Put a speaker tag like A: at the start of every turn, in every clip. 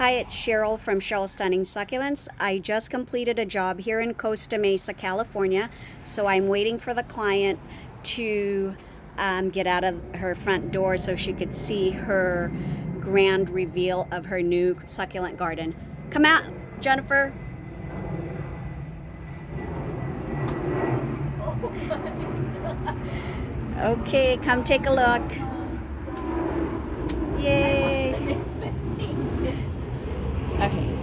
A: Hi, it's Cheryl from Cheryl's Stunning Succulents. I just completed a job here in Costa Mesa, California, so I'm waiting for the client to get out of her front door so she could see her grand reveal of her new succulent garden. Come out, Jennifer.
B: Oh my God.
A: Okay, come take a look. Yay.
B: I wasn't expecting this.
A: Okay.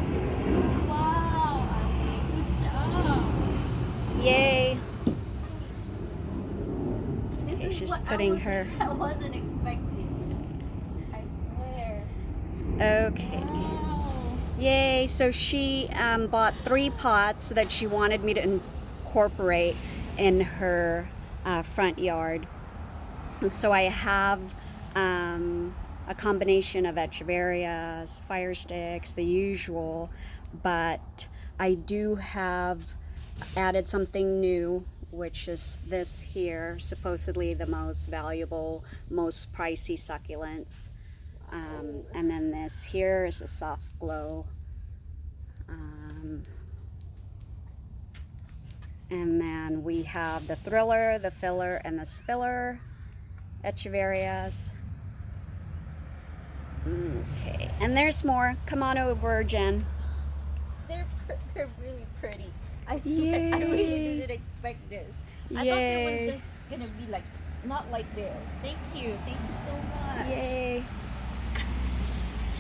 B: Wow, good job.
A: Yay.
B: This
A: Okay,
B: is
A: she's
B: what
A: putting her.
B: I wasn't expecting. I swear.
A: Okay.
B: Wow.
A: Yay, so she bought 3 pots that she wanted me to incorporate in her front yard. So I have a combination of echeverias, fire sticks, the usual, but I do have added something new, which is this here, supposedly the most valuable, most pricey succulents. And then this here is a soft glow. And then we have the thriller, the filler, and the spiller echeverias. Okay, and there's more. Come on over, Jen.
B: They're really pretty. I swear,
A: Yay.
B: I really didn't expect this. I thought there was
A: Yay.
B: just gonna be like, not like this. Thank you so much.
A: Yay.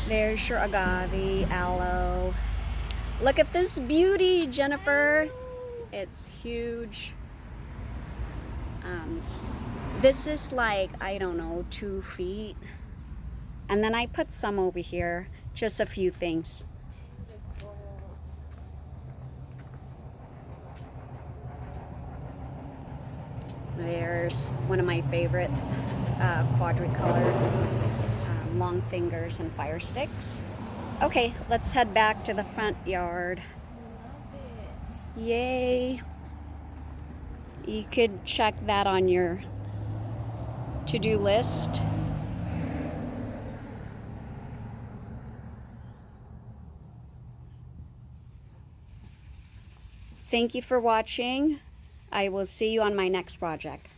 A: There's your agave, aloe. Look at this beauty, Jennifer. It's huge. This is like, I don't know, 2 feet. And then I put some over here, just a few things.
B: Beautiful.
A: There's one of my favorites, quadricolor, long fingers and fire sticks. Okay, let's head back to the front yard.
B: I love it.
A: Yay! You could check that on your to-do list. Thank you for watching. I will see you on my next project.